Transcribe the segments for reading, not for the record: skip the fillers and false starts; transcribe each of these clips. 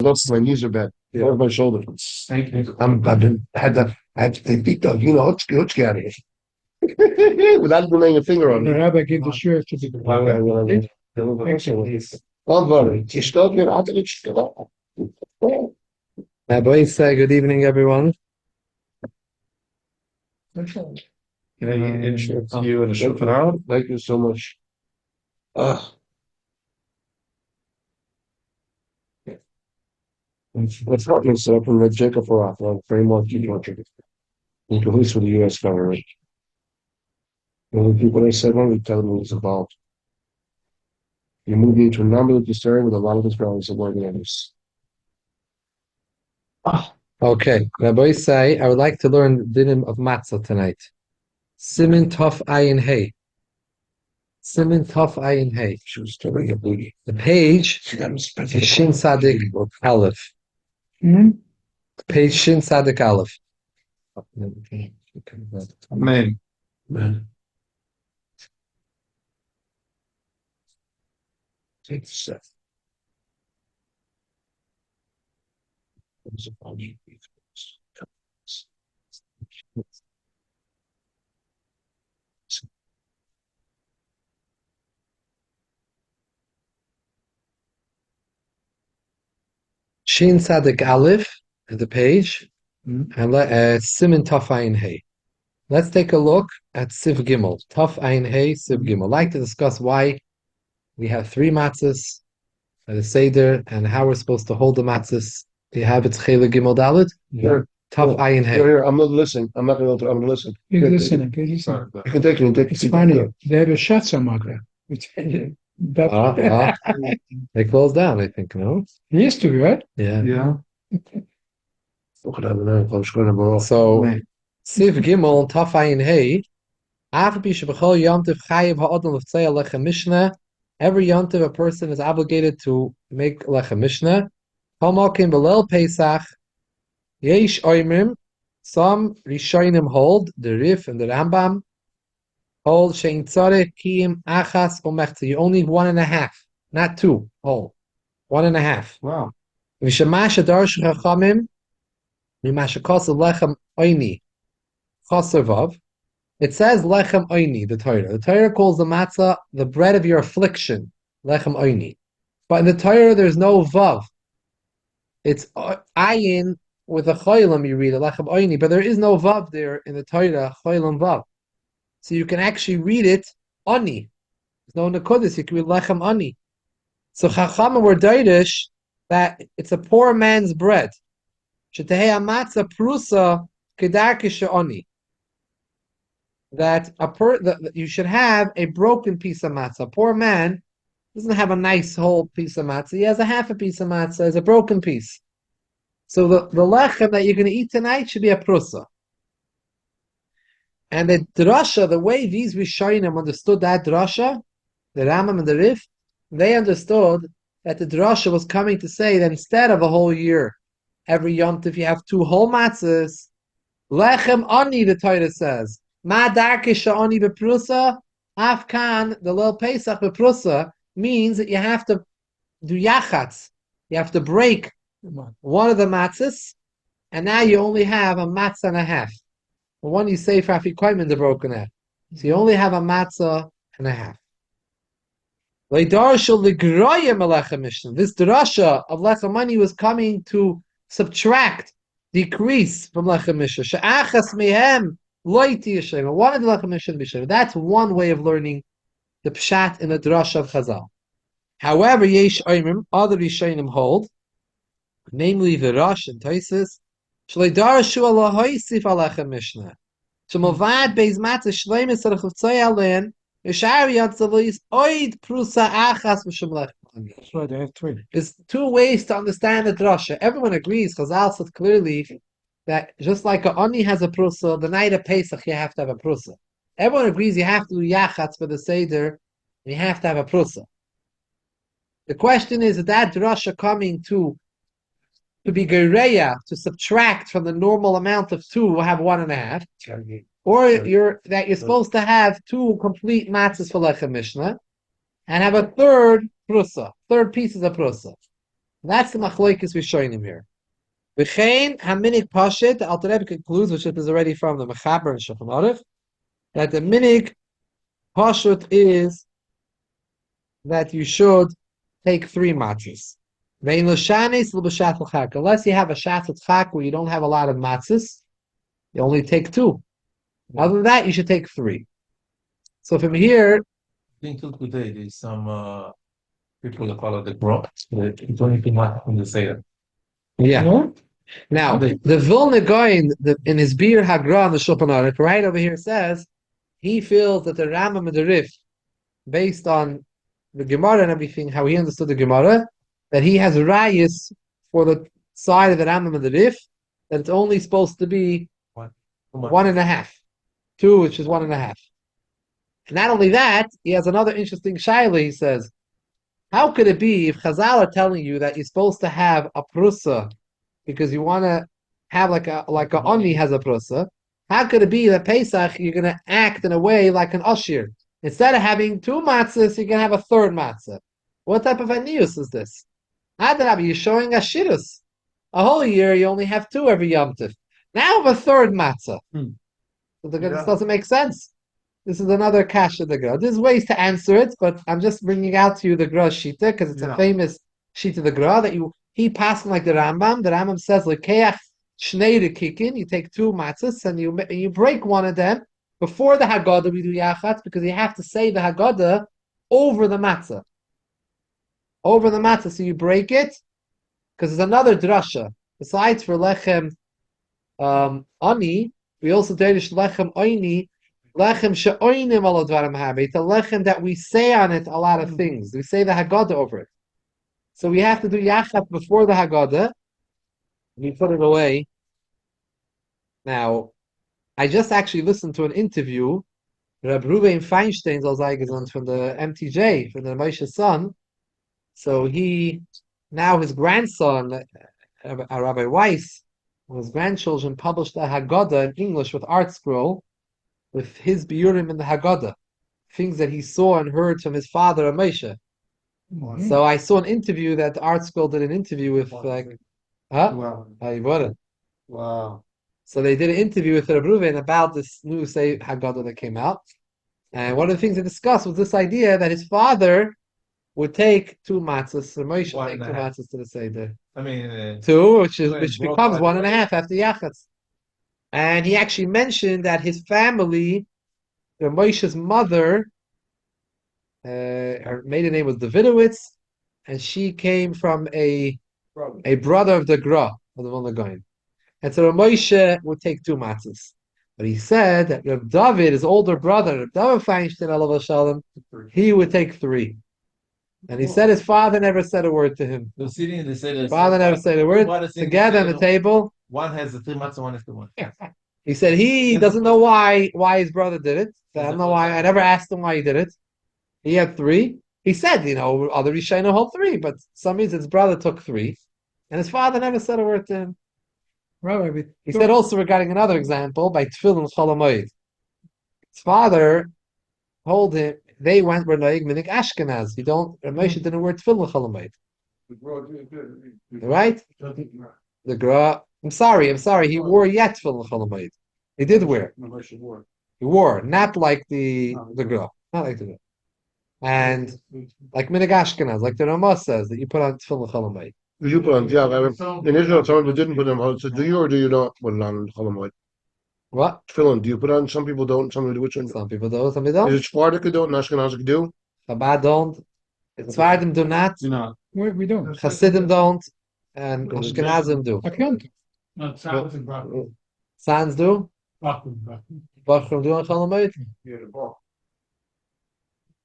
Lost my knees are bad. Yeah. Over my shoulder. Thank you. They beat the, Hutchke out of here. Without even laying a finger on The it. rabbi gave the shirt to be the Rabbi say good evening, everyone. Can I introduce you in a short Thank you so much. Let's start this up from the Jacob Roth on framework in cahoots with the U.S. government. And the people they said when we tell them it was involved. You move into a number of discern with a lot of Israelis and organizers. Okay, Rabbi say I would like to learn dinim of matzah tonight. Simin Tov Ayin Hey. Simin Tov Ayin Hey. She was telling a booty. The page is Shin Sadik Aleph. Page Shin Sadik Aleph. Amen. Man. Take the set. Shin Sadik Aleph at the page, and Simin Tov Ayin Hey. Let's take a look at Siv Gimel. Tov Ayin Hey, Siv Gimel. I'd like to discuss why we have 3 matzahs at the Seder and how we're supposed to hold the matzahs. Do you have it Chela Gimel Dalet? Yeah. Tov Ayin Hey. Here, I'm not listening. I'm not going to. I'm going to listen. He's listening. He's listening. You can take it. It's funny. They have a Schatzermacher. They closed down, I think, no? He used to be, right? Yeah. Yeah. So, Siv Gimel, Tov Ayin Hey, every yontiv a person is obligated to make lechem mishnah. Hamakim belel Pesach, yesh oimrim, some Rishonim hold, the Rif and the Rambam, hold shein tzarech kiyim achas umechta. You only need 1.5, not 2 whole. 1.5. Wow. V'shemash adarshu chachamim, mimasha kosa lechem oini, chosavav. It says lechem oini, the Torah. The Torah calls the matzah the bread of your affliction, lechem oini. But in the Torah, there's no vav. It's ayin with a choilam, you read it, lechem oini, but there is no vav there in the Torah, choilam vav. So you can actually read it oni. There's no nakodis, you can read lechem oni. So chachamim were dairish that it's a poor man's bread. Shetehei matzah prusa kedarkisha oni. That that you should have a broken piece of matzah. A poor man doesn't have a nice whole piece of matzah. He has a half a piece of matzah. It's a broken piece. So the lechem that you're going to eat tonight should be a prusa. And the drasha, the way these Rishonim understood that drasha, the Rambam and the Rif, they understood that the drasha was coming to say that instead of a whole year, every yom if you have 2 whole matzahs, lechem ani, the Torah says. Ma darkisha ani beprusa, afkan, the Lil Pesach beprusa, means that you have to do yachatz. You have to break one of the matzahs, and now you only have a matzah and a half. The one you say for afikoyim, the broken half. So you only have a matzah and a half. This drasha of lechem ani was coming to subtract, decrease from lechem mishnah. She'achas mehem loiti yeshayim. One of the lechem mishnah b'shem. That's one way of learning the pshat in the drasha of Chazal. However, yesh oimrim, other Rishonim hold, namely the Rosh and Taisis, shleidarshu ala hoisif alechem mishnah. Shemovad beis matzah shleimis arachuvtzoi alen. There's 2 ways to understand the drasha. Everyone agrees, Chazal said clearly that just like a ani has a prusa, the night of Pesach you have to have a prusa. Everyone agrees you have to do yachatz for the Seder, and you have to have a prusa. The question is that drasha coming to be gereya, to subtract from the normal amount of 2, will have 1.5. Or you're supposed to have 2 complete matzahs for lechem mishnah, and have a third prusa, third pieces of prusa. That's the machlokes we're showing him here. V'chein haminig pashit. The Alter Rebbe concludes, which is already from the Mechaber and Shulchan Aruch, that the minig pashut is that you should take 3 matzahs. Unless you have a shatz chak where you don't have a lot of matzahs, you only take 2. Other than that, you should take 3. So from here, I think till today there's some people that follow the growth. It's only too much from the Seder. yeah. Now, the Vilna Gaon, in his Bir Hagra on the Shulchan Aruch, right over here says, he feels that the Rambam and the Rif, based on the Gemara and everything, how he understood the Gemara, that he has rayas for the side of the Rambam and the Rif, that it's only supposed to be 1.5. 2, which is 1.5. And not only that, he has another interesting shaila. He says, how could it be if Chazal are telling you that you're supposed to have a prusa because you want to have like a oni has a prusa? How could it be that Pesach you're going to act in a way like an Ashir? Instead of having 2 matzahs, you're going to have a 3rd matzah. What type of anius is this? Adrabi, you're showing Ashirus. A whole year, you only have 2 every Yom Tov. Now have a 3rd matzah. So this doesn't make sense. This is another kash of the Gra. There's ways to answer it, but I'm just bringing out to you the Gra Shita because it's a famous Shita of the Gra that he passed like the Rambam. The Rambam says lekeach shnei rekikin. You take 2 matzahs and you break one of them before the Haggadah. We do yachatz because you have to say the Haggadah over the matzah. Over the matzah, so you break it because there's another drasha besides for lechem ani. We also derish lechem oini. Lechem she'oinim al advarim habe. It's a lechem that we say on it a lot of things. We say the Haggadah over it. So we have to do yachat before the Haggadah. We put it away. Now, I just actually listened to an interview, Reb Ruben Feinstein from the MTJ, from the Moshe's son. So now his grandson, Rabbi Weiss, his grandchildren published the Haggadah in English with art scroll, with his biurim in the Haggadah, things that he saw and heard from his father, Moshe. So I saw an interview that the art scroll did an interview with Wow. You bought it. Wow. So they did an interview with Reb Ruven about this new Haggadah that came out. And one of the things they discussed was this idea that his father would take 2 matzahs, so Moshe would take 2 matzahs to the Seder. I mean, 2, which becomes 1.5 after Yachatz. And he actually mentioned that his family, Moshe's mother, her maiden name was Davidowitz, and she came from a brother of the Gra, of the Vilna Gaon. And so Moshe would take 2 matzahs. But he said that Reb David, his older brother, Reb David Feinstein, alav shalom, he would take 3. And he said his father never said a word to him. the sitting in the Seder. Father never said a word. Together on the table. One has the 3 matzah, one is the one. He said he doesn't know why his brother did it. I don't know why. I never asked him why he did it. He had 3. He said, other Rishonim hold 3, but some reason his brother took 3, and his father never said a word to him. He said also regarding another example by Tefillin Chol HaMoed. His father told him they were noig minik Ashkenaz. Moshe didn't wear Tefillin Chol HaMoed. Right? The Gra. I'm sorry. He wore yet Tefillin Chol HaMoed. He did wear. He wore, not like the Gra. Not like the Gra. And like minik Ashkenaz, like the Ramah says, that you put on Tefillin Chol HaMoed. You put on, in Israel, some people didn't put them on. So do you or do you not put it on Cholamoid? What? Tefillin, do you put on? Some people don't, some people do. Which one? Some people do, some people don't. Is it Spartak don't, and Ashkenazic do? Chabad don't. Tzvardim do not. No, we don't. Hasidim don't. And Ashkenazim do. Sans do. Bachram do on Cholamoid.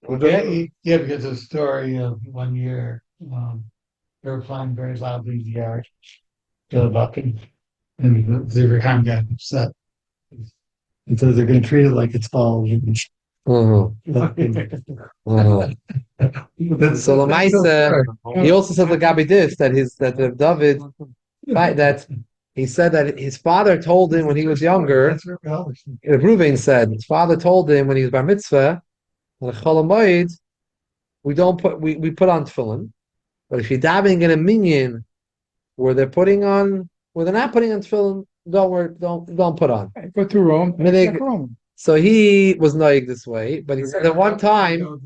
Okay. Yeah, because the story of one year, they were flying very loudly in the yard to the bucket, and the Zivir got upset. And so they're going to treat it like it's fall. So Lamaisa, he also said Gabi this that David, that he said that his father told him when he was younger. Reuven said his father told him when he was bar mitzvah, on Chol HaMoed, we put on tefillin, But if you're davening in a minyan where they're not putting on tefillin, don't put on. I go to Rome. I mean, they- It's like Rome. So he was noig this way, but he said at one time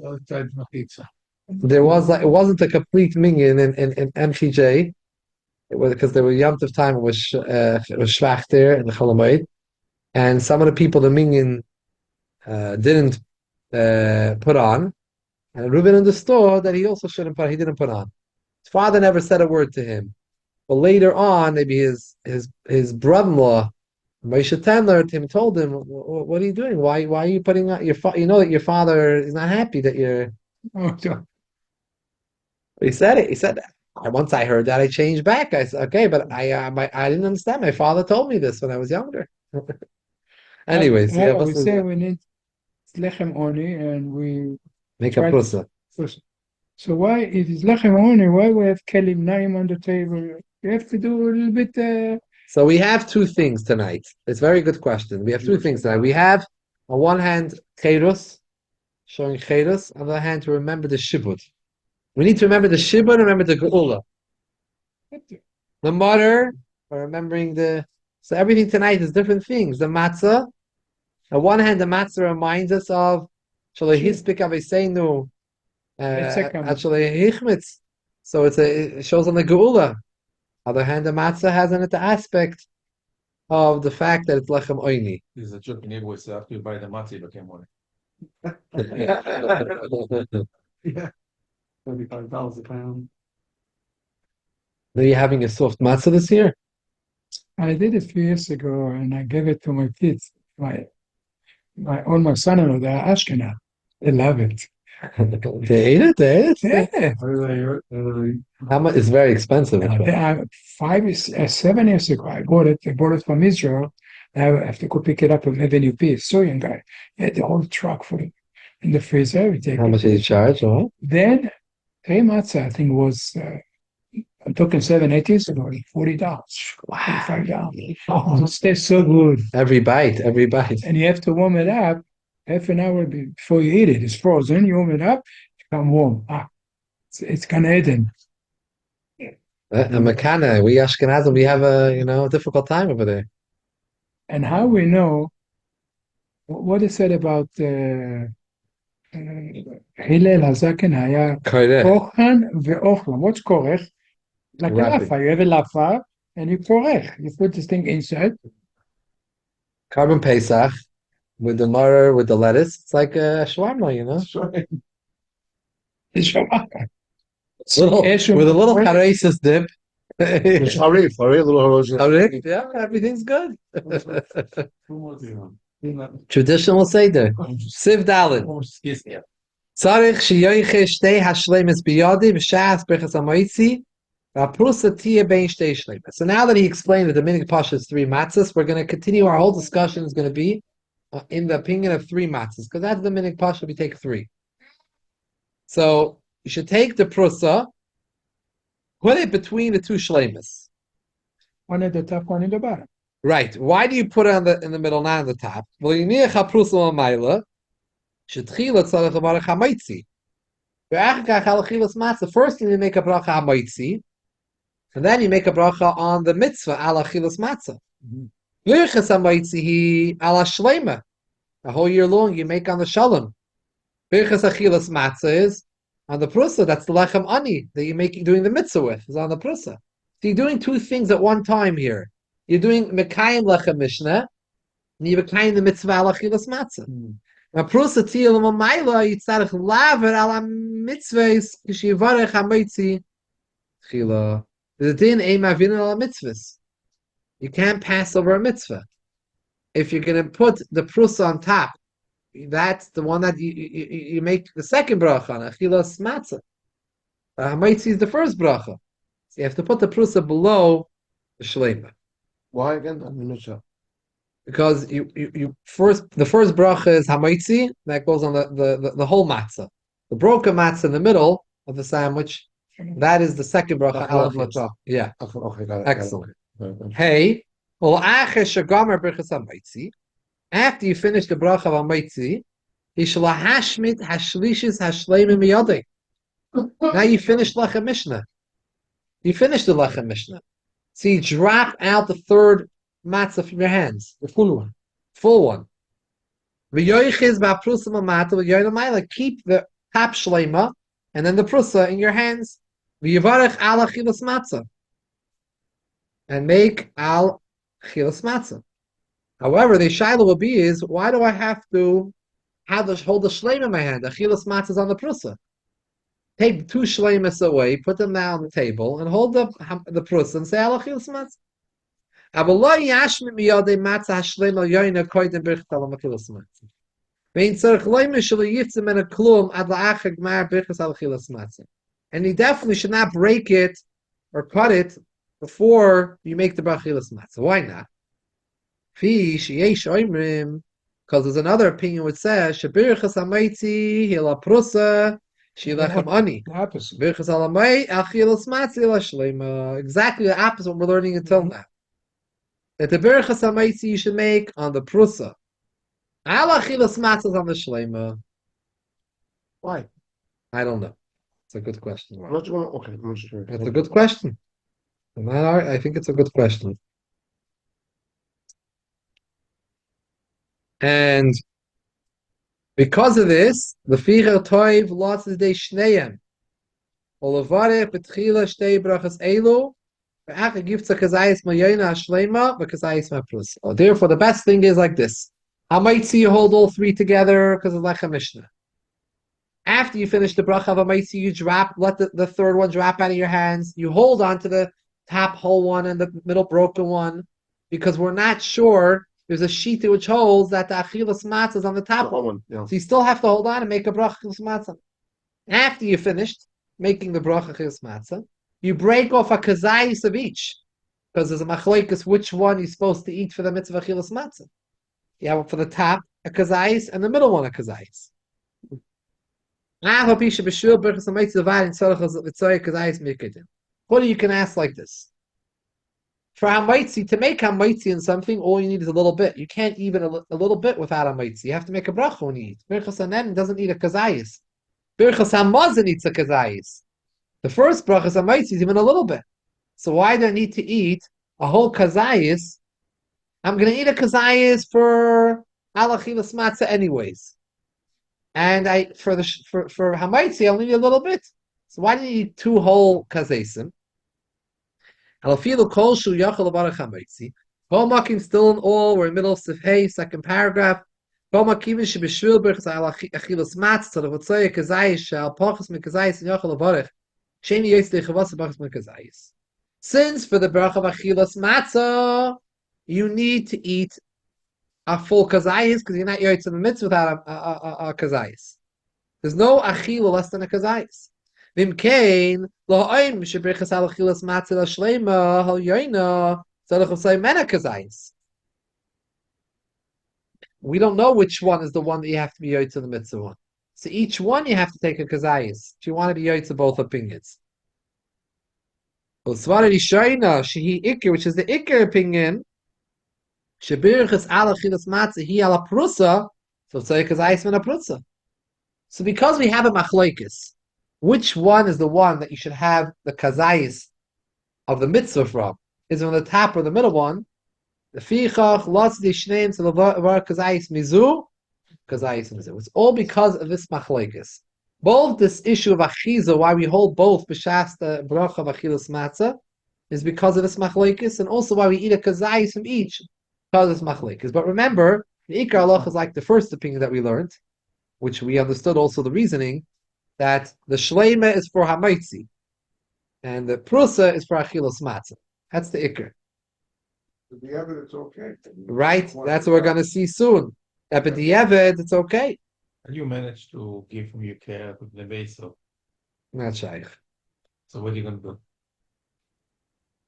there was like it wasn't a complete minyan in MTJ. It was because there were Yom Tov time. It was Shvach there in the Cholamoid, and some of the people the minyan didn't put on, and Reuben understood that he also shouldn't put. He didn't put on. His father never said a word to him, but later on, maybe his brother-in-law Moshe Tendler told him, "What are you doing? Why are you putting on your You know that your father is not happy that you're." He said it. He said, once I heard that, I changed back. I said, okay, but I didn't understand. My father told me this when I was younger. Anyways, yeah, we say we need lechem oni, and we make a prusa. So why it is lechem oni? Why we have kelim naim on the table? You have to do a little bit. So we have two things tonight. It's a very good question. We have two things tonight. We have, on one hand, cherus, showing cherus. On the other hand, to remember the shibud. We need to remember the shibud and remember the geula. The mother, or remembering so everything tonight is different things. The matzah, on one hand, the matzah reminds us of Shalei Hispik Aviseinu, actually Hichmitz. So it shows on the geula. On the other hand, the matzah has in it the aspect of the fact that it's lechem oini. There's a joke in Hebrew, so after you buy the matzah, you became one. Yeah. $35 a pound. Are you having a soft matzah this year? I did it a few years ago, and I gave it to my kids. All my son-in-law, they're Ashkenaz. They love it. They ate it. Yeah. How much? It's very expensive. 7 years ago, I bought it. I bought it from Israel. I have to go pick it up from Avenue P. Syrian guy. He had the whole truck for it in the freezer. How much did he charge? What? Then, 3 matzah, I think, was, I'm talking 7-8 years ago, $40. Wow. $45. Oh, it tastes so good. Every bite. And you have to warm it up half an hour before you eat it. It's frozen. You warm it up, it's become warm. It's Gan Eden. A Makana, we Ashkenazim, we have a difficult time over there. And how we know what is said about Hillel Hazaken Haya Kochan ve'ochlam. What's korech? Like a lafa. You have a lafa and you korech. You put this thing inside. Carbon Pesach with the murder with the lettuce. It's like a shawarma, It's shawarma. With a little charesis dip. Little Yeah, everything's good. Traditional Seder. Siv Dalin. Tzarich sheyoiche shtei hashlemis biyadi v'shas b'chas ha'moitzi v'aprusa tiyeh bein shtei shlemis. So now that he explained that the minig pasha is 3 matzahs, we're going to continue. Our whole discussion is going to be in the opinion of 3 matzahs, because that's the minig pasha. We take 3. So you should take the prusa, put it between the 2 shlemis. One at the top, one in the bottom. Right. Why do you put it in the middle, not on the top? Well, you need a prusa l'mayla. Shetchila tzarech levarach hamaitzi. First, you make a bracha hamaitzi, and then you make a bracha on the mitzvah ala chilas matzah. Birchas hamaitzi he ala shleima. A whole year long, you make on the shalom. Birchas achilas matzah is on the prusa. That's the lechem ani that you make doing the mitzvah with. Is on the prusa. So you're doing 2 things at one time here. You're doing mekayim lechem mishnah, and you're mekayim the mitzvah ala chilas matzah. Now, prusa tiyel l'mayla yitzarech laver ala mitzvahs kishivarech hamaitzi chila. The din ein mavin ala mitzvahs. You can't pass over a mitzvah. If you're going to put the prusa on top, that's the one that you make the second bracha on, achilas matzah. Hamaitzi is the first bracha. So you have to put the prusa below the shleima. Why again? I'm not sure. Because the first bracha is hamaitzi, that goes on the whole matzah. The broken matzah in the middle of the sandwich, that is the second bracha. Yeah. Okay, got it. Excellent. Hey, well, after you finish the bracha of hamaitzi, you shall hashmit hashlishis hashleimim miyadei. Now you finished Lechem Mishnah. You finished the Lechem Mishnah. So you drop out the third matzah from your hands, the full one. Full one. Keep the top shlema and then the prusa in your hands. And make al chilas matzah. However, the shaila will be is, why do I have to hold the shleim in my hand? The chilas matzah is on the prusa. Take two shleimas away, put them now on the table, and hold the prusa and say al chilas matzah. And you definitely should not break it or cut it before you make the brachilas matzah. Why not? Because there's another opinion which says Shabirchas Hamaitzi Hila Prusa Shilechem Ani. The opposite. Birchas Alamai Achilas Matzah Hila Shlema. Exactly the opposite of what we're learning until now. That the Birchas Hamaitzi you should make on the Prusa. Al Achilas Matzah is on the Shlema. Why? I don't know. It's a good question. I'm not going to, okay, I'm sure. It's a good question. I think it's a good question. And because of this, the Ficher Toiv lost his day Shneim. Olavare Petchila Shtei Brachas Elu. Therefore, the best thing is like this. I might see you hold all three together because of Lechem Mishnah. After you finish the bracha of Amaitzi, you let the third one drop out of your hands. You hold on to the top whole one and the middle broken one because we're not sure. There's a sheet which holds that the achilas matzah is on the top one. Yeah. So you still have to hold on and make a bracha achilas matzah. After you finished making the bracha achilas matzah, you break off a kazayis of each because there's a machlekes which one you're supposed to eat for the mitzvah achilas matzah. You have for the top a kazayis and the middle one a kazayis. Or you can ask like this. For hamaitzi, to make hamaitzi in something, all you need is a little bit. You can't even a little bit without hamaitzi. You have to make a bracha when you eat. Birchas hanen doesn't need a kazayis. Birchas hamazon needs a kazayis. The first bracha hamaitzi is even a little bit. So why do I need to eat a whole kazayis? I'm going to eat a kazayis for alachilas matzah anyways. And for hamaitzi, I'll need a little bit. So why do you eat two whole kazaysim? Still in all, we're in the middle of Sifhei, second paragraph. Since for the bracha of achilas matzah, you need to eat a full kazayis because you're not yoytz in the mitzvah without a kazayis. There's no achila less than a kazayis. Vimkein la'oim shebrichas al achilas matzah shleima hal yoyna tzarich l'say mena kazayis. We don't know which one is the one that you have to be yoytz in the mitzvah one. So each one you have to take a kazayis if you want to be yoytz in both opinions. Svara Rishoina shehi ikir, which is the ikir opinion. Shebirchas ala chilas matzah hi ala prusa, so it's like kazayis min a prusa. So because we have a machlokes, which one is the one that you should have the kazayis of the mitzvah from? Is it on the top or the middle one? The fichach lots the shneim to the kazayis mizu, kazayis mizu. It's all because of this machlokes. Both this issue of achiza, why we hold both b'shas the bracha of achilas matzah, is because of this machlokes, and also why we eat a kazayis from each. Because it's machlekes. But remember, the ikar halach is like the first opinion that we learned, which we understood also the reasoning, that the shleima is for hamaitzi, and the prusa is for achilas matzah. That's the ikar. The evidence okay. Right? That's what we're going to see soon. But the evid, it's okay. And you managed to give from your care to the base of. Not shaykh. So what are you going to do?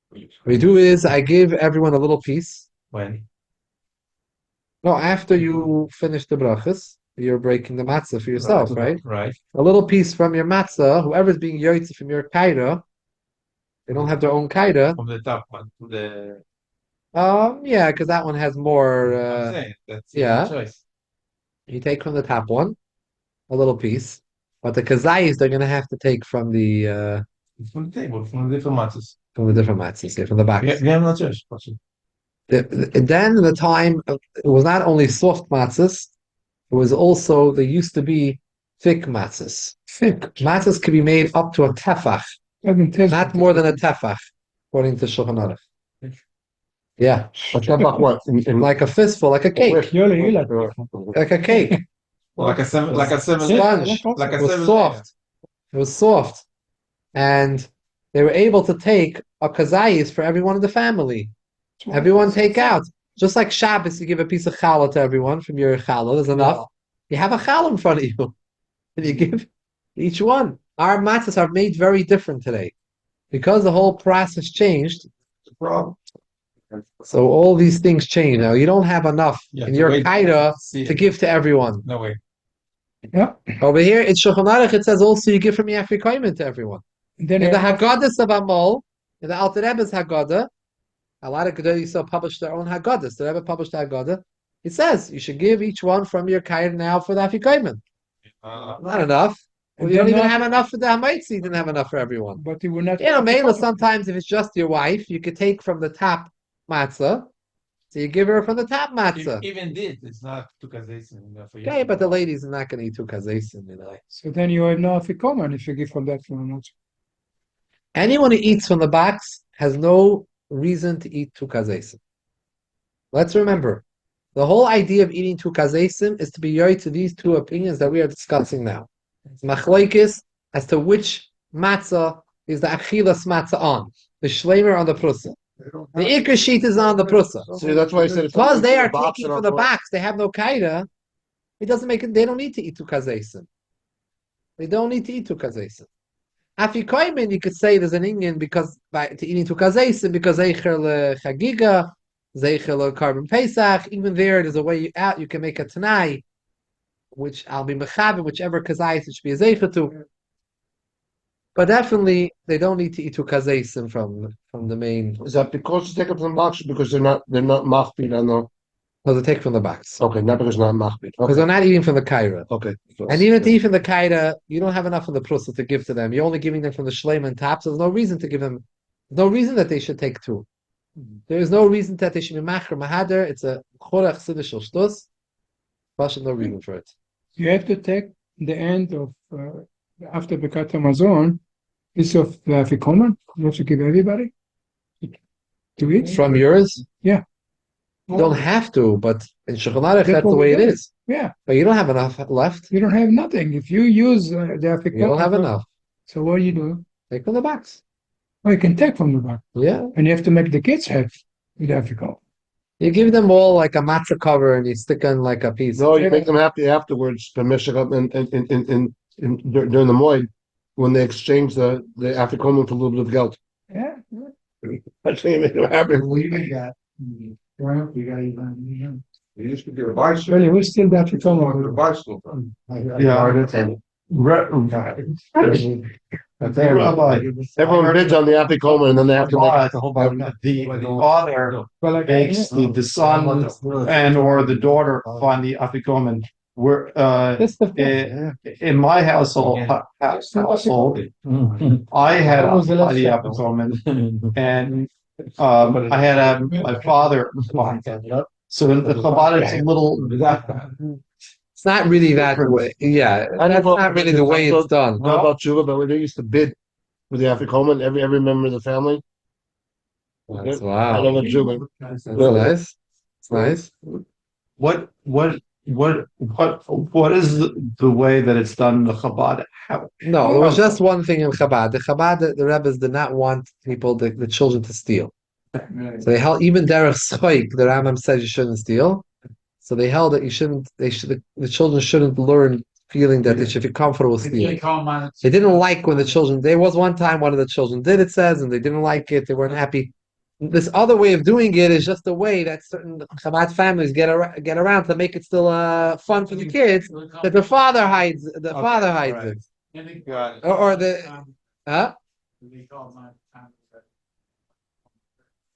What we do is, I give everyone a little piece. When? No, after you finish the brachas, you're breaking the matzah for yourself, right? Right. A little piece from your matzah, whoever's being yoytzi from your kaida, they don't have their own kaida. From the top one to the. Yeah, because that one has more. I'm saying that's yeah. your choice. You take from the top one, a little piece, But the kazayis they're going to have to take from the From the table, from the different matzos. different matzahs, from the back. Yeah, not just. Then in the time, it was not only soft matzahs, it was also, there used to be thick matzahs. Thick. Matzahs could be made up to a tefach, Doesn't taste not more than a tefach, according to Shulchan Aruch. Yeah, But tefach what? like a fistful, like a cake, like a cake. Like a seven, Sponge. like a It was seven. soft. It was soft. And they were able to take a kazayis for everyone in the family. Everyone take out. Just like Shabbos, you give a piece of challah to everyone from your challah. There's enough. You have a challah in front of you. And you give each one. Our matzahs are made very different today. Because the whole process changed. So all these things change. Now, you don't have enough in your kaida to give to everyone. No way. Yeah. Over here, in Shulchan Aruch, it says also you give from Yafrikaiman to everyone. Then In the Haggadahs of Amol, in the Alter Rebbe's Haggadah, a lot of Gedolei Yisrael published their own Haggadahs. The Rebbe published the Haggadah. It says you should give each one from your kaida now for the Yafrikaiman. Not enough. Well, you don't even have enough for the Hamaitzi. You didn't have enough for everyone. But you will not. Mela, sometimes if it's just your wife, you could take from the top matzah. So you give her from the top matzah. Even did, it's not two kazayis. Okay, but the ladies are not going to eat two kazaysim, So then you have no afikoman if you give from that one. Also. Anyone who eats from the box has no reason to eat two kazaysim. Let's remember, the whole idea of eating two kazaysim is to be yoy to these two opinions that we are discussing now. Machlokes as to which matzah is the achilas matzah on, the shleimer on the prusa. The ikar sheet is on the prusa. See, that's why I said Because they are taking from the box, they have no kaida. It doesn't make it. They don't need to eat two kazaysim. They don't need to eat two kazaysim. Afikoimin, you could say there's an Indian because to eating two kazaysim because zeicher le chagiga, zeicher le carbon pesach. Even there's a way out. You can make a tanai, which I'll be mechaber, whichever kazayis it should be a zeicher to. But definitely, they don't need to eat two kazaysim from the main. Is that because they take it from the box? Because they're not machbid on the. No, they take from the box. Okay, not because they're not machbid. Because they're not eating from the kaira. Okay. And even to eat from the kaira, you don't have enough of the prusa to give to them. You're only giving them from the shleim and top, so there's no reason to give them. There's no reason that they should take two. There is no reason that they should be machar mahader. It's a chorach sidish shtus. There's no reason for it. You have to take the end of after Bekat Hamazon, piece of the afikoman. You have to give everybody to eat. From yours? Yeah. You don't have to, but in Shulchan Aruch, that's the way it is. Yeah. But you don't have enough left. You don't have nothing. If you use the afikoman, You don't have enough. So what do you do? Take from the box. Well, you can take from the box. Yeah. And you have to make the kids have the afikoman. You give them all like a matzah cover and you stick on like a piece. No, you make them happy afterwards. The Mishra in during the moed when they exchange the afikoman for a little bit of geld. Yeah. That's how you make them happy. We got even. They used to get a bicycle. Really, we still got afikoman. With a bicycle. Everyone bids on the afikoman and then they have to make. The father Well, like, makes the son and or the daughter find the afikoman. We're That's the in my household, I had the afikoman, and I had my father find it. So in the Chabad, it's a little. It's not really that way. Yeah, that's not really the way it's done. Not about Juba, but they used to bid with the afikoman. Every member of the family. That's, I wow. don't know Juba. That's nice. It's nice. What is the way that it's done in the Chabad? No, there was just one thing in Chabad. The Chabad, the Rebbes did not want people, the children, to steal. So they held, even derech schoik, the Rambam said you shouldn't steal. So they held that you shouldn't. The children shouldn't learn feeling that they should be comfortable stealing. They didn't like when the children. There was one time one of the children did, it says, and they didn't like it. They weren't happy. This other way of doing it is just a way that certain Chabad families get around to make it still fun for the kids. That the father hides. The father hides it, or the huh?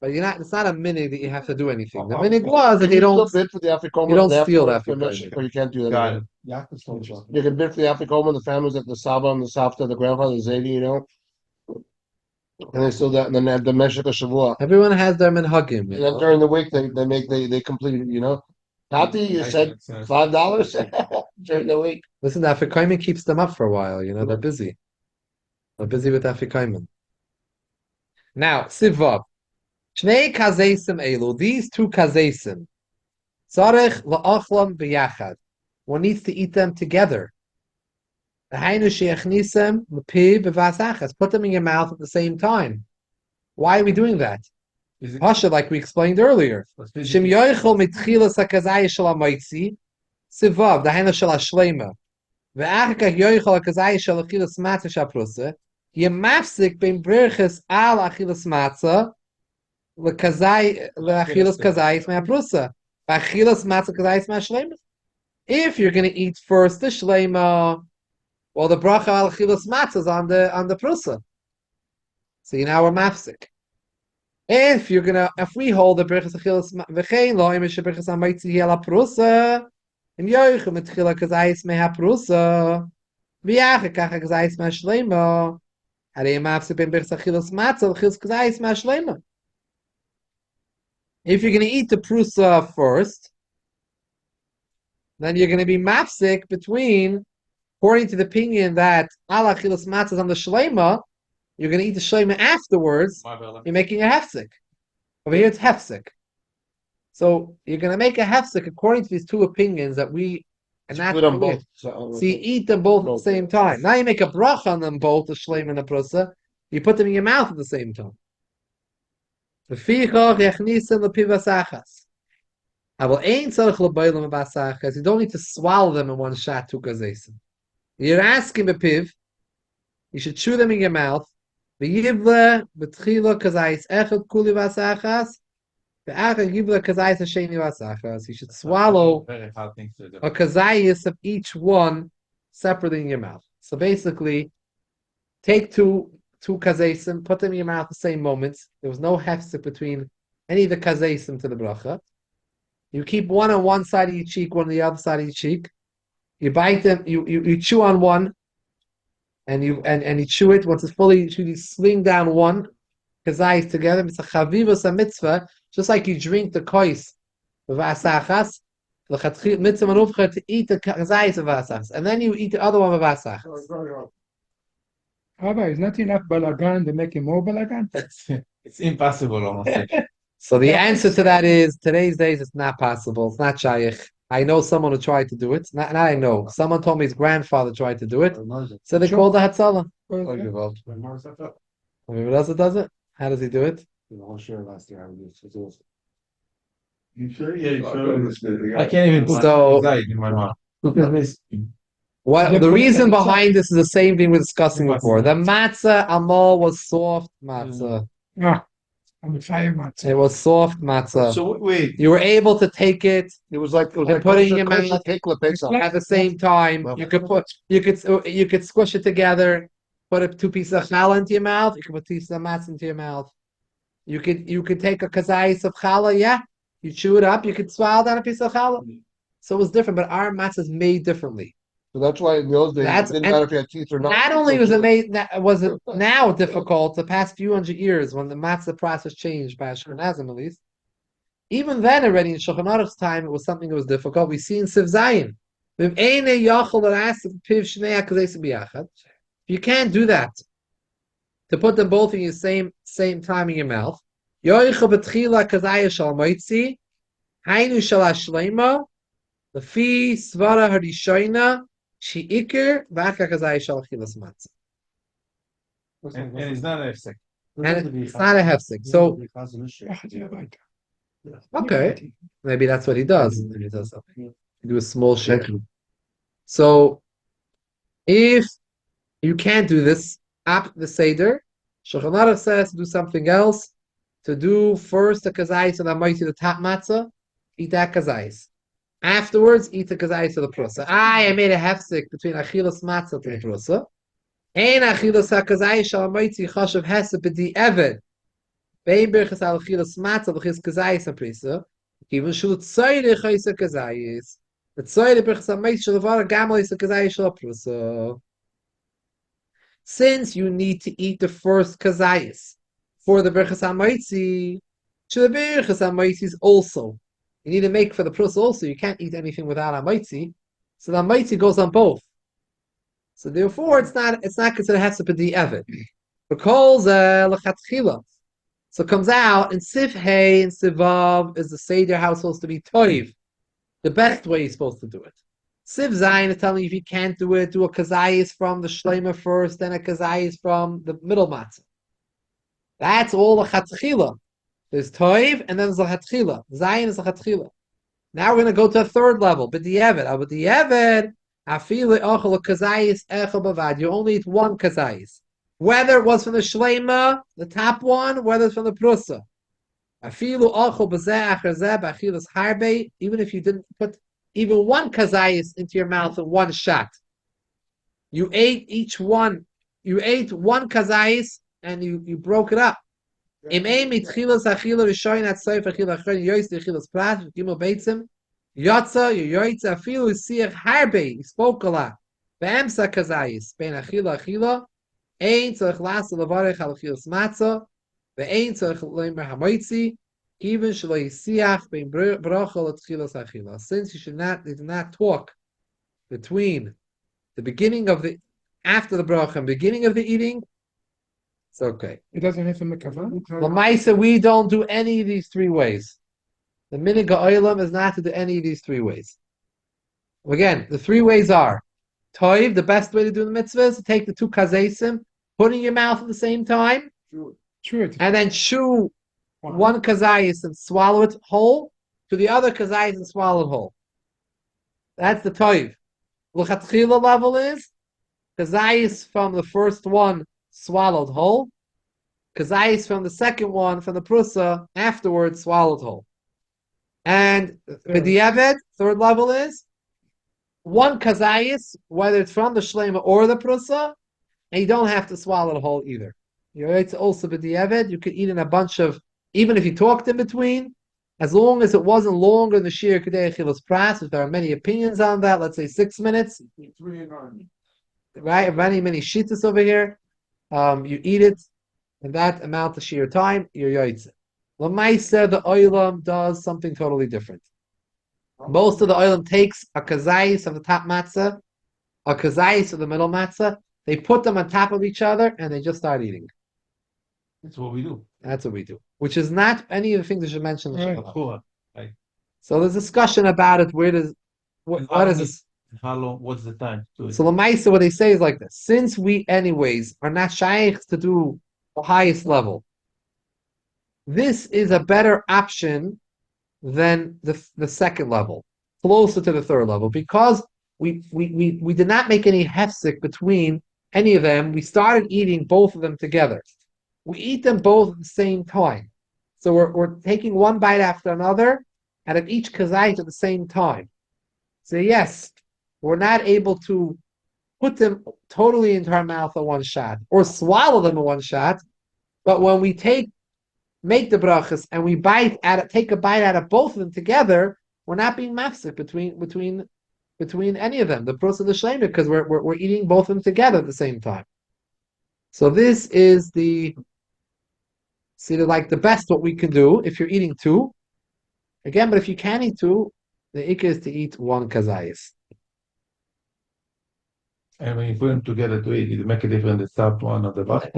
But it's not a minig that you have to do anything. The minig was that you don't bid for the Afikoman. you don't they have to steal go the to the Afikoman. mission, but you can't do that. Got anymore. it. You can bid for the Afikoman, the families at the Saba and the Safta, the grandfather, the Zaidi, and they still that, and then they have the Meshach Shavua. Everyone has their minhagim. And then during the week, they complete it. Tati, you said $5 during the week. Listen, the Afikoman keeps them up for a while. They're busy. They're busy with Afikoman. Now, Sivav. Shnei kazesim elu. These two kazesim. Tzarech la'achlam b'yachad. One needs to eat them together. Hainu she'echnisem l'pi b'vasachas. Put them in your mouth at the same time. Why are we doing that? Is it- Pasha, like we explained earlier. Shem yoichel mitchilas hakazai shel ha'moitzi. Sivav, dahainu shel ha'shleima. Ve'achar kach yoichel hakazai shel achilas matzah shaprusa. Yemafsik ben berches al achilas matzah l'kazai l'achilas kazai me'aprusa. Achilas matzah kazai me'ashleima. If you're going to eat first the shleima, well, the bracha al achilas matzah is on the prusa. So now we're mafsik. If we hold the berches achilas v'chein lo imish berches ha'moitzi al prusa, im yoichem etchila kazai me'aprusa, v'yachar kach kazai me'ashleima. If you're going to eat the prusa first, then you're going to be mafsik between, according to the opinion that ala chilas matzah is on the shleima, you're going to eat the shleima afterwards, you're making a hefsik. Over here it's hefsik. So you're going to make a hefsik according to these two opinions that we and that's Put them both. so you eat them both at the same time. Now you make a bracha on them both, the shleim and the prusa. You put them in your mouth at the same time. You don't need to swallow them in one shot. You're asking the piv. You should chew them in your mouth. You should swallow Very hard thing to do. a kazayis of each one separately in your mouth. So basically, take two kazaysim, put them in your mouth at the same moment. There was no hefsek between any of the kazaysim to the bracha. You keep one on one side of your cheek, one on the other side of your cheek. You bite them, you chew on one, and you chew it. Once it's fully chewed, you sling down one kazayis together. It's a chavivus a mitzvah, just like you drink the kois of asachas. Mitzvah manufcha to eat the kazayis of asachas, and then you eat the other one of asachas. Rabbi, is not enough balagan to make it more balagan? It's impossible almost. So the answer to that is today's days it's not possible. It's not shaykh. I know someone who tried to do it. Not I know. Someone told me his grandfather tried to do it. So they called the Hatzalah. Anyone else that does it? How does he do it? I'm sure last year I was. You sure? Yeah, you sure? I can't even put So- anxiety in my mouth. Look at this. What the reason behind this is the same thing we were discussing before. The matzah amal was soft matzah. Ah, I'm a fire matzah. It was soft matzah. So wait, You were able to take it It was like and put it in your kosher mouth cake pizza. at the same time. Well- You could squish it together, put two pieces of challah into your mouth. You could put pieces of matzah into your mouth. You could take a kazayis of challah, yeah. You chew it up. You could swallow down a piece of challah. So it was different, but our matzah is made differently. So that's why in those days That's- it didn't and matter if you had teeth or not. Not only was it made, was it now difficult the past few hundred years when the matzah process changed by Ashkenazim at least. Even then, already in Shulchan Aruch's time, it was something that was difficult. We see in Siv Zayin. You can't do that. To put them both in the same time in your mouth. Lefi svara harishoina sheikir v'achar kazai shal chilas matzah. And it's not a hefsek. And it's not a hefsek. So okay, maybe that's what he does. Maybe he does something. You do a small shekel. So if you can't do this up the Seder, Shulchan Aruch says to do something else. To do first the kazayis and the top matzah, eat that kazayis. Afterwards, eat the kazayis of the prusa. I made a hefsek between achilas matzah to the prusa. Ein achilas hakazayis shal ha'moitzi chashav hesed b'di eved. Bein birchas al chilas matzah b'chis kazayis aprisa. Even shul tzoyre chaysa kazayis. The tzoyre birchas amayis shul avara gamal isa kazayis shul aprisa. Since you need to eat the first kazayis for the birchas amayisi, shul birchas amayisi also. You need to make for the prusa also. You can't eat anything without amayisi. So the amayisi goes on both. So therefore, it's not considered hesed b'di'evet. Because lechatchila. So it comes out in Sif Hey and Sivav is the Seder how it's supposed to be toiv. The best way you're supposed to do it. Siv Zayin is telling you if you can't do it, do a kazayis from the shleima first, then a kazayis from the middle matzah. That's all the chatchila. There's toiv and then there's a chatchila. Zayin is a chatchila. Now we're going to go to a third level. But the Yevid, afile ochel kazayis echel bavad. You only eat one kazayis. Whether it was from the shleima, the top one, whether it's from the prusa. Afilu achol b'zeh acher zeh b'achilas harbe. Even if you didn't put even one kazayis into your mouth in one shot, you ate each one. You ate one kazayis and you broke it up. Im ein mit chilas achila rishoyin at soif achila achron yoyis achilas prat gimel beitzim yotza yoyis afilu siach harbe. He spoke a lot. Be'emsa kazayis ben achila achila. Ein tzarich lasa levarech al achilas matzah. Ve'ein tzarich leimer hamoitzi. Even shaloi siach bein brachol at chilas achila. Since they do not talk between the beginning of the after the bracha and beginning of the eating, it's okay. It doesn't have to make a kavan. L'maisa, we don't do any of these three ways. The minig ha'olam is not to do any of these three ways. Again, the three ways are toiv. The best way to do the mitzvah is to take the two kazesim, put in your mouth at the same time, Sure. and then chew one kazayis and swallow it whole to the other kazayis and swallow it whole. That's the toiv. L'chatchila level is kazayis from the first one swallowed whole, kazayis from the second one from the prusa afterwards swallowed whole. And b'diavad, third level is one kazayis, whether it's from the shlema or the prusa, and you don't have to swallow the whole either. It's also b'diavad. You could eat in a bunch of, even if you talked in between, as long as it wasn't longer than the shir kedei achilas pras, which there are many opinions on that. Let's say 6 minutes. Right, many shittas over here. You eat it, and that amount of sheer time, you're yoytze. L'maisa, the oilam does something totally different. Most of the oilam takes a kazayis of the top matzah, a kazayis of the middle matzah. They put them on top of each other, and they just start eating. That's what we do. That's what we do. Which is not any of the things that you mentioned. Cool. So there's discussion about it. What is this? How long? What's the time to it? So Lamaisa, what they say is like this: since we, anyways, are not shaykh to do the highest level, this is a better option than the second level, closer to the third level, because we did not make any hefsek between any of them. We started eating both of them together. We eat them both at the same time, so we're taking one bite after another out of each kazayit at the same time. So yes. We're not able to put them totally into our mouth in one shot or swallow them in one shot. But when we make the brachas and we take a bite out of both of them together, we're not being mafsik between any of them, the pros and the shleima, because we're eating both of them together at the same time. So this is the best what we can do if you're eating two. Again, but if you can't eat two, the ikka is to eat one kazayis. And when you put them together to eat, it make a difference the top one or the bottom.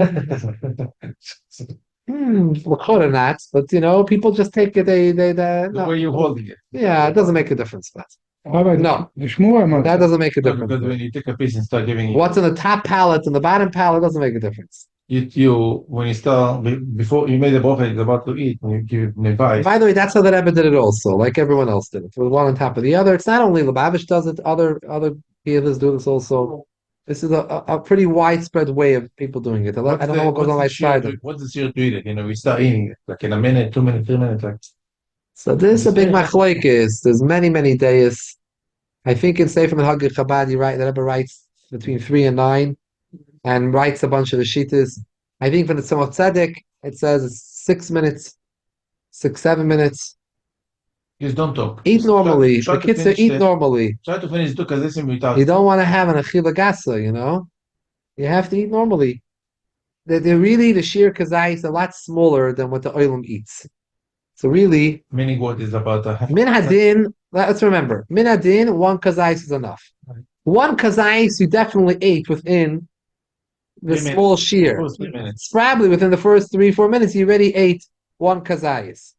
Or not, but people just take it. The No. way you're holding it. Yeah, it doesn't make a difference. But How about no, the shmua? that doesn't make a No, difference. because when you take a piece and start giving it, What's in the top palate and the bottom palate doesn't make a difference. you when you start before you made the bracha, you're about to eat, and you give it advice. By the way, that's how the Rebbe did it also, like everyone else did it. With one on top of the other. It's not only Lubavitch does it; other Piyavas do this also. This is a pretty widespread way of people doing it. I don't know what goes on my side. What's the sheer to eat it? We start eating it like in a minute, 2 minutes, 3 minutes. Like So this is a big machlok is. There's many days. I think in Sefer Menhagei Chabad, the Rebbe writes between 3 and 9, and writes a bunch of the shittas. I think from the Tzemach Tzedek, it says it's 6 minutes, 6, 7 minutes. Just don't talk. Eat normally. Try The to kids finish eat the- normally. Try to finish the kazayim without. You don't want to have an achila gasa, you know? You have to eat normally. They're really, the sheer kazai is a lot smaller than what the oilam eats. So really, Meaning what is about the min hadin, let's remember, min hadin, one kazais is enough. Right. One kazais you definitely ate within the 3 small minutes. shear. First 3 minutes. It's probably within the first 3-4 minutes, you already ate one kazais.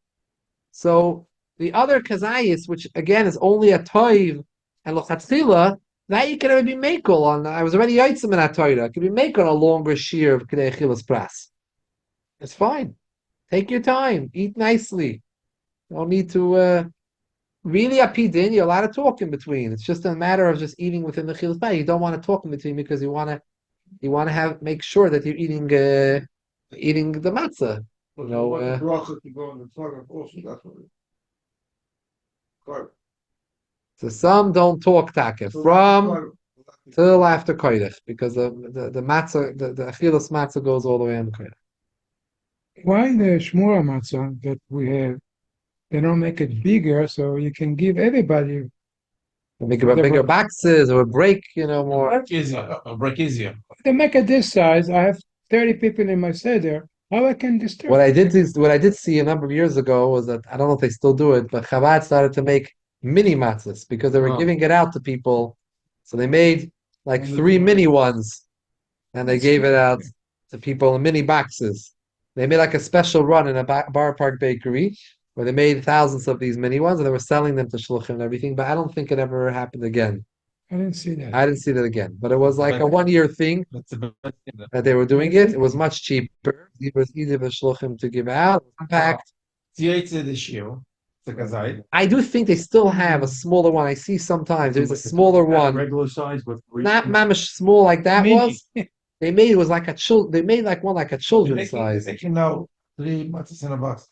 So the other kazayis, which again is only a toiv and lochatzila, that you can already be makel on. I was already yitzim in that toiv. It could be makel on a longer shear of kedei chilas pras. It's fine. Take your time. Eat nicely. Don't need to really apidin. You're allowed to talk in between. It's just a matter of just eating within the chilas pras. You don't want to talk in between because you want to have make sure that you're eating the matzah. You know. So some don't talk takif from till after kodesh because the matzah the achilas matzah goes all the way on kodesh. Why the shmura matzah that we have, they don't make it bigger so you can give everybody. Make it bigger boxes or break, more. Break easier. Break easier. They make it this size. I have 30 people in my Seder. How I can disturb? What I did see a number of years ago was that I don't know if they still do it, but Chabad started to make mini matzahs because they were giving it out to people. So they made like 3 mini ones, and they gave it out to people in mini boxes. They made like a special run in a Bar Park bakery where they made thousands of these mini ones, and they were selling them to shluchim and everything. But I don't think it ever happened again. I didn't see that. I didn't see that again. But it was like a 1-year thing That's the best thing. that they were doing it. It was much cheaper. It was easier for shluchim to give out. In fact, Yaitze the shiur. The kazai. I do think they still have a smaller one. I see sometimes there's a smaller one, Regular size with. not mamish small like that Mini. was. They made it was like they made like one like a children's size. They can now 3 matzahs in a box.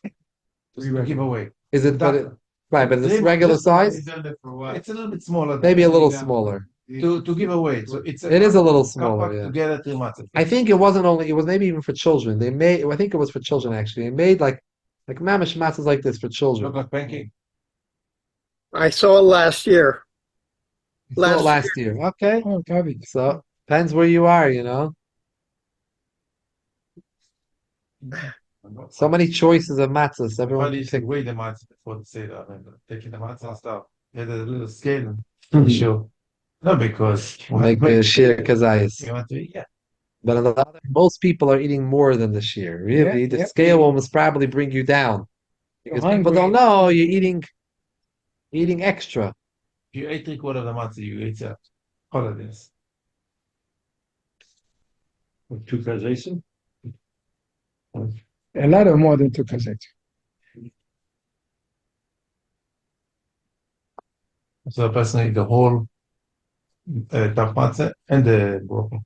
To give away. Is it? But right, but it's regular size. It's a little bit smaller. Maybe a little smaller. To give away. So it's It is a little smaller. Yeah. Together 3 matzahs. I think it wasn't only. It was maybe even for children. They made. I think it was for children actually. They made like mamish matzahs like this for children. Look like pancake. I saw it last year. You saw it last year. Okay. Oh, David. So depends where you are, So many choices of matzahs. Everyone Everybody can used pick. to weigh the matzah before the Seder. I remember taking the matzah and stuff. They had a little scale Mhm. to show. Not because Like the sheer kazayas. you want to eat, yeah. But on the other, most people are eating more than the sheer. Really, Yeah, the yeah. scale will must probably bring you down You're because people hungry. don't know you're eating extra. If you ate 3/4 of the matzah, you ate holidays. With two kazayim. A lot of more than 2 cassettes. So personally, the whole tough matzah and the broken.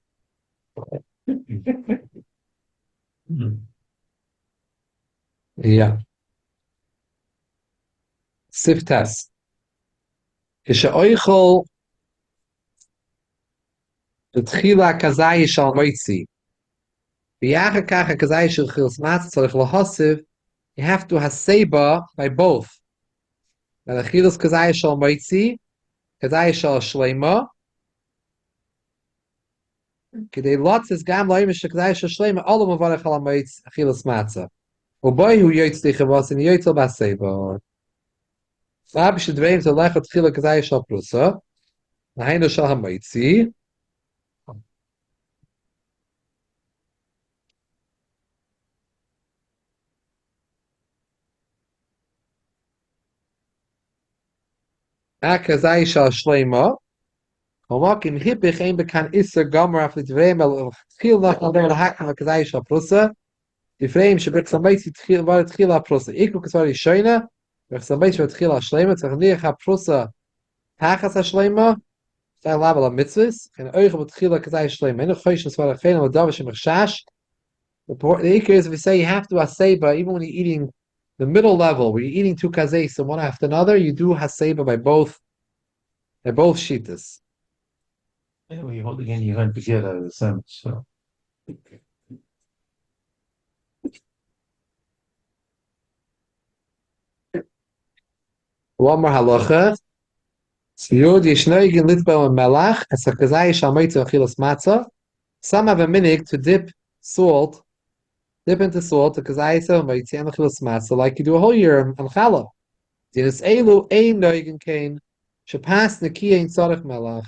Yeah. Siftas. Kishaoichol the tchila kazai shal moitzi. V'yacha kacha kazai shal chils matzah tzarich lahosiv. You have to haseba by both. Now the chilas kazai shal moitzi, kazai shal shleima. Kidei lotzis gam loimish kazai shal shleima. All of them chal moitz chilas matzah. Uboy hu yoytz tichavos and yoytzel baseba. Lab shedveim to lechot tchila kazai shal prusa. Lahainu shal hamoitzi. Akazai shal shleima. Homakim hipich ein bekan iser gomer af litvreim el tchil nach al dem hakem akazai shal prusa. Ifreim shebek samaytzi tchil var tchila prusa. Iku kasvari shoyna. Bek samaytzi var tchila shleima. Tzach liach ha prusa tachas ha shleima. Zij label aan mitzvahs. En ogen met tchila kazai shleima. En de choishes var achena wat davish mechshash. The ikar is if we say you have to haseba even when you're eating the middle level where you're eating 2 kazeis and one after another, you do haseba by both. They're both shitas. Anyway, you're holding in your hand together the same. So One more halacha. Yod yishnoigin litbel melach as a kazai shamaytu achilas matzah. Some have a minig to dip into salt because I say matzah like you do a whole year in challah. Dinas elu ein noigin kain shapas nekiya in tzarech melach.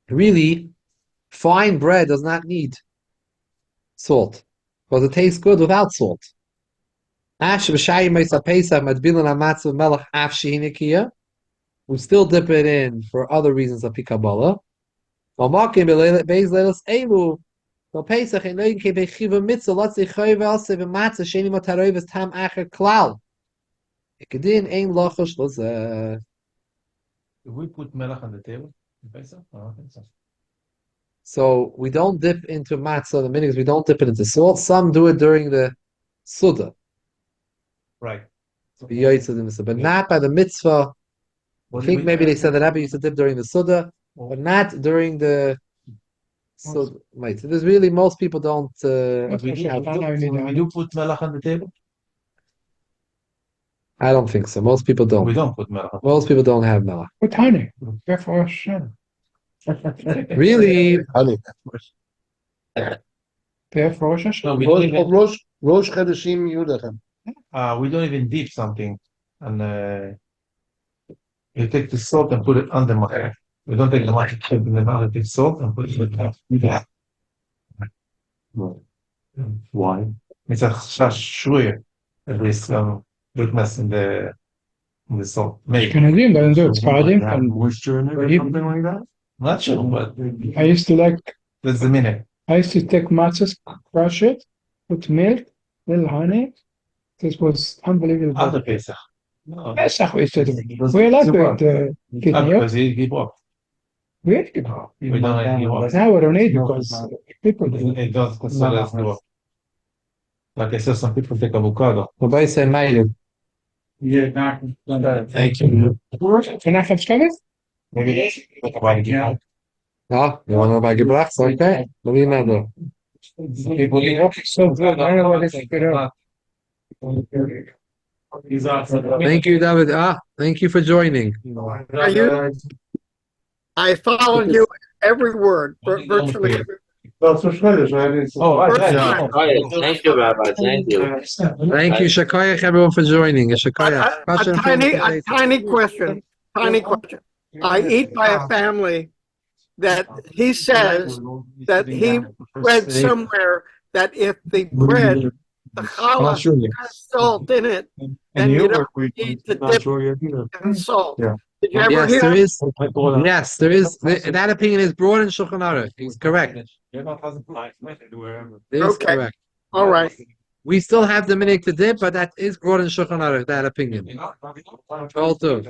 Really, fine bread does not need salt because it tastes good without salt. Ash b'shayim meisa pesach madbilin hamatzah melach af shehi nekiya. We still dip it in for other reasons of pikabala. Malmakim beis leilos elu. So Pesach in Lein ke bechiva mitzvah let's say chayv else b'matzah sheni mataroivas tam acher klal. Ikadin ein lochash lozeh. Do we put melach on the table in Pesach? I don't think so. So we don't dip into matzah. The meaning is we don't dip it into salt. Some do it during the suda, Right. but not by the mitzvah. I think maybe they said that Rabbi used to dip during the suda, but not during the. So, right. So there's really most people don't. We do put melach on the table? I don't think so. Most people We don't. don't put melach on the Most people don't have melach. What honey? Therefore, Hashem. Really, Honey. Therefore, Hashem. No, we don't even, Rosh Chodeshim Yudachem. we don't even dip something and you take the salt and put it on the melach. We don't take the melach, take the melach, take salt and put it on the melach. Why? It's a shashur. There is some goodness in the salt. Maybe. Canadian doesn't do it. Sfardim Have and moisture in it or But you- something like that? Not sure, but I used to that's the minute. take matzahs, crush it, put milk, little honey. This was unbelievable. After Pesach. No. Pesach we used to do. We allowed to get Not milk. because he give up. We had to give. We don't give up. Now we don't need because people do. It does consider us give up. Like I said, some people take avocado. Rabbi say Ma'ir. Thank you. Can I have scallions? Maybe think about it. No, you want to buy gebracht? Okay, what do you know? People eat up. So good. I don't know what this is. Thank you, David. Thank you for joining. Are you? I followed you every word, virtually every. That's Rosh Chodesh, right? Oh, First yeah. time. Thank you, Rabbi. Thank you. Thank you, Shakayach, everyone for joining. Shakayach. A tiny question. I eat by a family that he says that he read somewhere that if the bread, the challah has salt in it, then you don't need to dip in salt. Yeah. Did you ever Yes, hear? there is. Yes, there is. That opinion is broad in Shulchan Aruch. He's correct. It is Okay. correct. All right. We still have the minute to dip, but that is broad in Shulchan Aruch, that opinion. All true.